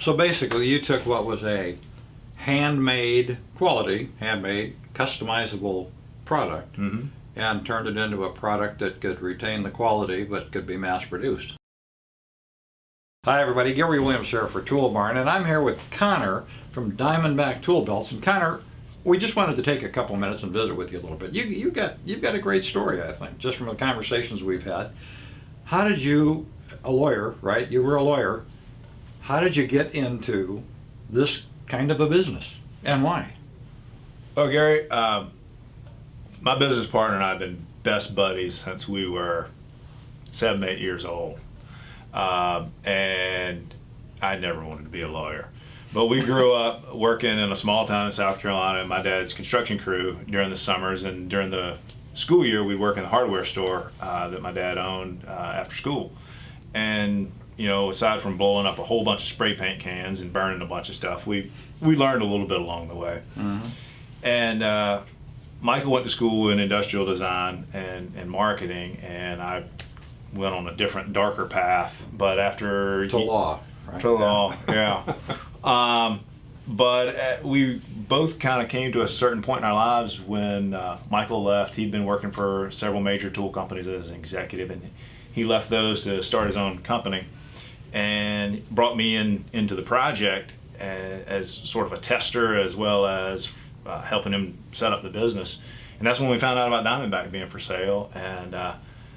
So basically, you took what was a handmade, customizable product, and turned it into a product that could retain the quality but could be mass produced. Hi everybody, Gary Williams here for Toolbarn, and I'm here with Connor from Diamondback Toolbelts. And Connor, we just wanted to take a couple of minutes and visit with you a little bit. You've got a great story, I think, just from the conversations we've had. How did you, a lawyer, right? You were a lawyer. How did you get into this kind of a business, and why? Well, Gary, my business partner and I have been best buddies since we were 7, 8 years old. And I never wanted to be a lawyer. But we grew up working in a small town in South Carolina, and my dad's construction crew during the summers, and during the school year we'd work in the hardware store that my dad owned after school. And you know, aside from blowing up a whole bunch of spray paint cans and burning a bunch of stuff, we learned a little bit along the way. And Michael went to school in industrial design and marketing, and I went on a different, darker path. But after law, right? To law, yeah. But we both kind of came to a certain point in our lives when Michael left. He'd been working for several major tool companies as an executive, and he left those to start his own company, and brought me into the project as sort of a tester, as well as helping him set up the business. And that's when we found out about Diamondback being for sale, and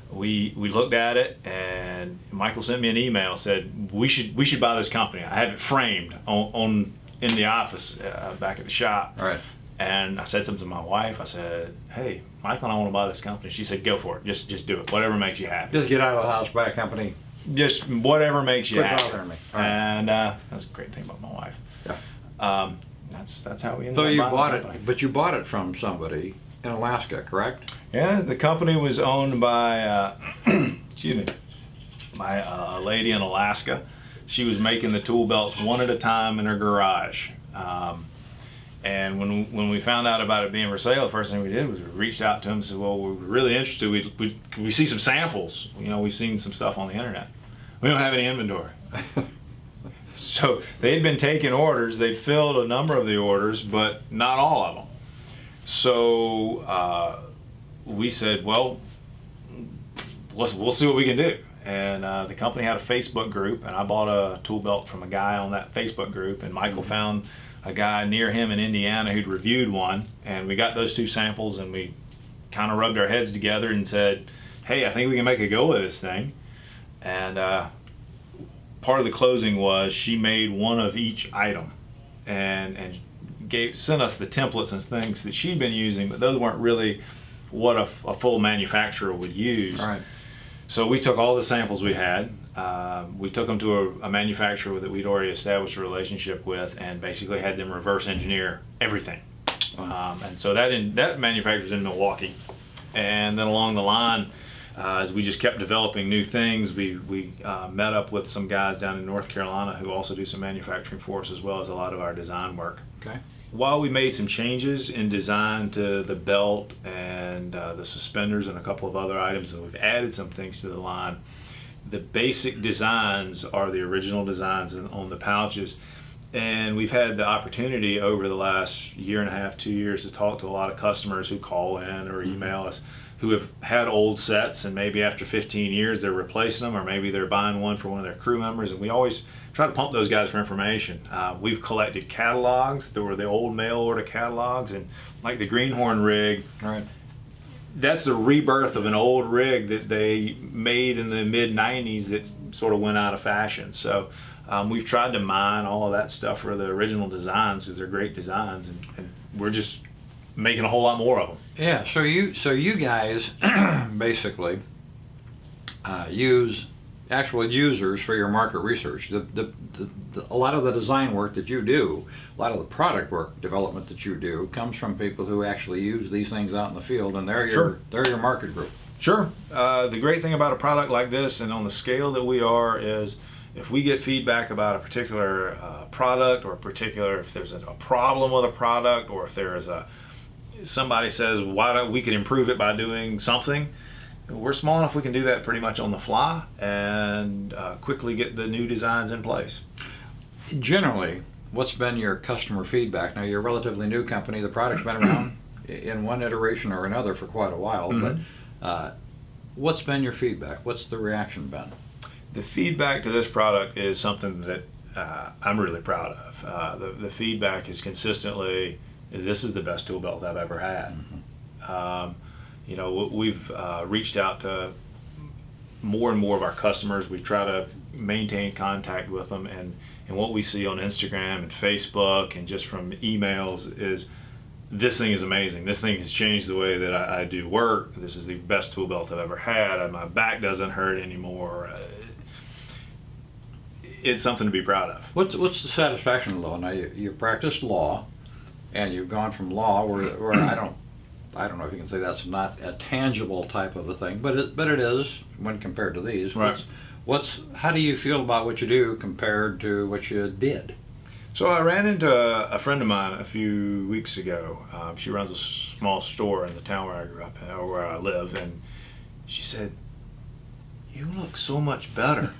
we looked at it, and Michael sent me an email, said we should buy this company. I have it framed on in the office back at the shop. Right. And I said something to my wife. I said, "Hey, Michael and I want to buy this company." She said, "Go for it. Just do it. Whatever makes you happy. Just get out of the house, buy a company. Just whatever makes you Quit happy." bothering me. Right. And that's a great thing about my wife. Yeah. That's how we ended So up you buying bought the it, company. but you bought it from somebody in Alaska, correct? Yeah, the company was owned by excuse me, by a lady in Alaska. She was making the tool belts one at a time in her garage. And when we found out about it being for sale, the first thing we did was we reached out to him and said, "Well, we're really interested. We see some samples. You know, we've seen some stuff on the internet. We don't have any inventory." So they'd been taking orders. They'd filled a number of the orders, but not all of them. So we said, "Well, we'll see what we can do." And the company had a Facebook group, and I bought a tool belt from a guy on that Facebook group, and Michael found a guy near him in Indiana who'd reviewed one, and we got those 2 samples, and we kind of rubbed our heads together and said, "Hey, I think we can make a go of this thing." And part of the closing was she made one of each item, and sent us the templates and things that she'd been using, but those weren't really what a full manufacturer would use. All right. So we took all the samples we had, we took them to a manufacturer that we'd already established a relationship with, and basically had them reverse engineer everything. And so that manufacturer's in Milwaukee. And then along the line, as we just kept developing new things, we met up with some guys down in North Carolina who also do some manufacturing for us, as well as a lot of our design work. Okay. While we made some changes in design to the belt and the suspenders and a couple of other items, and we've added some things to the line, the basic designs are the original designs on the pouches. And we've had the opportunity over the last 1.5, 2 years to talk to a lot of customers who call in or email us, who have had old sets, and maybe after 15 years they're replacing them, or maybe they're buying one for one of their crew members, and we always try to pump those guys for information. We've collected catalogs. There were the old mail order catalogs, and like the Greenhorn rig, Right. that's a rebirth of an old rig that they made in the mid-90s that sort of went out of fashion. So we've tried to mine all of that stuff for the original designs, because they're great designs, and we're just making a whole lot more of them. Yeah. So you guys basically use actual users for your market research. A lot of the design work that you do, a lot of the product work development that you do, comes from people who actually use these things out in the field, and they're your market group. Sure. The great thing about a product like this, and on the scale that we are, is if we get feedback about a particular product, or if there's a problem with a product, or if there is somebody says, why don't we could improve it by doing something, we're small enough we can do that pretty much on the fly, and quickly get the new designs in place. Generally, what's been your customer feedback? Now, you're a relatively new company. The product's been around in one iteration or another for quite a while, but what's been your feedback? What's the reaction been? The feedback to this product is something that I'm really proud of. The feedback is consistently, this is the best tool belt I've ever had. You know, we've reached out to more and more of our customers. We try to maintain contact with them, and what we see on Instagram and Facebook and just from emails is, this thing is amazing. This thing has changed the way that I do work. This is the best tool belt I've ever had. My back doesn't hurt anymore. It's something to be proud of. What's the satisfaction level? Now, you practiced law, and you've gone from law where I don't know if you can say that's not a tangible type of a thing, but it is when compared to these. Right. How do you feel about what you do compared to what you did? So I ran into a friend of mine a few weeks ago. She runs a small store in the town where I grew up, or where I live, and she said, "You look so much better.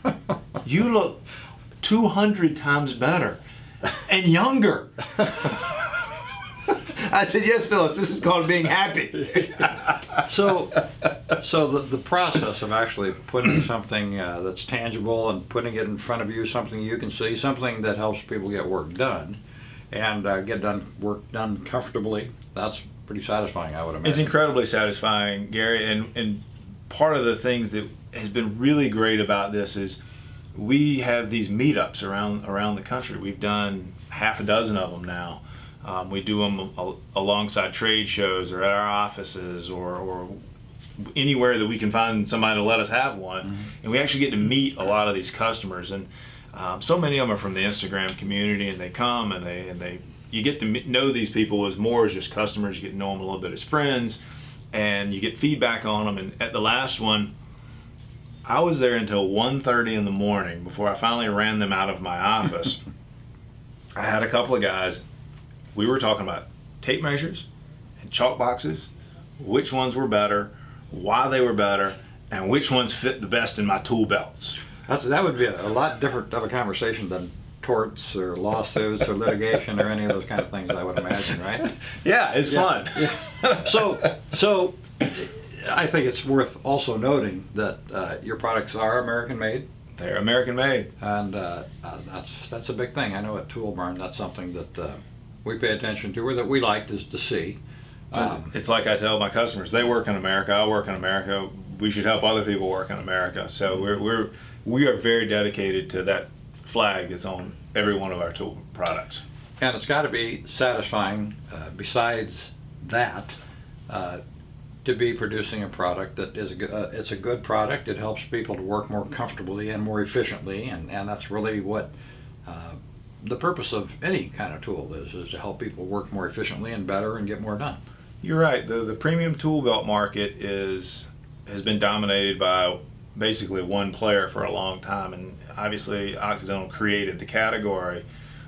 You look 200 times better and younger." I said, "Yes, Phyllis, this is called being happy." So the process of actually putting something that's tangible and putting it in front of you, something you can see, something that helps people get work done, and work done comfortably, that's pretty satisfying, I would imagine. It's incredibly satisfying, Gary, and part of the things that has been really great about this is we have these meetups around the country. We've done half a dozen of them now. We do them alongside trade shows or at our offices or anywhere that we can find somebody to let us have one. And we actually get to meet a lot of these customers. And so many of them are from the Instagram community, and they come and you get to know these people as more as just customers. You get to know them a little bit as friends, and you get feedback on them. And at the last one, I was there until 1:30 in the morning before I finally ran them out of my office. I had a couple of guys. We were talking about tape measures and chalk boxes, which ones were better, why they were better, and which ones fit the best in my tool belts. That would be a lot different of a conversation than torts or lawsuits or litigation or any of those kind of things, I would imagine, right? Yeah, it's fun. Yeah. So I think it's worth also noting that your products are American made. They're American made. And that's a big thing. I know at Toolbarn that's something that we pay attention to, or that we like to see. It's like I tell my customers, they work in America, I work in America, we should help other people work in America. So we are very dedicated to that flag that's on every one of our tool products. And it's got to be satisfying, besides that, to be producing a product that is it's a good product. It helps people to work more comfortably and more efficiently, and that's really what the purpose of any kind of tool is to help people work more efficiently and better and get more done. You're right. The premium tool belt market has been dominated by basically one player for a long time, and obviously Occidental created the category,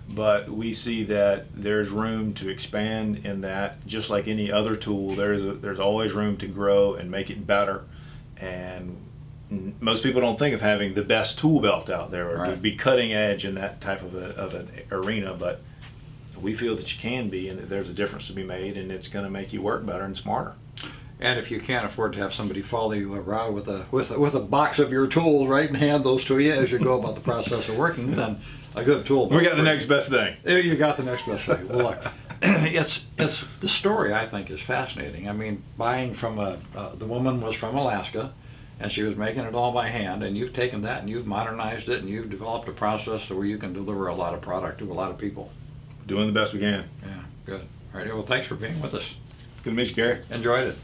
but we see that there's room to expand in that. Just like any other tool, there's always room to grow and make it better. And most people don't think of having the best tool belt out there or to be cutting edge in that type of an arena, but we feel that you can be, and that there's a difference to be made, and it's going to make you work better and smarter. And if you can't afford to have somebody follow you around with a box of your tools, right, and hand those to you as you go about the process of working, then a good tool belt. We got the next best thing. You got the next best thing. Well, look, it's the story, I think, is fascinating. I mean, buying from the woman was from Alaska, and she was making it all by hand, and you've taken that and you've modernized it and you've developed a process where you can deliver a lot of product to a lot of people. Doing the best we can. Yeah, good. All right, well, thanks for being with us. Good to meet you, Gary. Enjoyed it.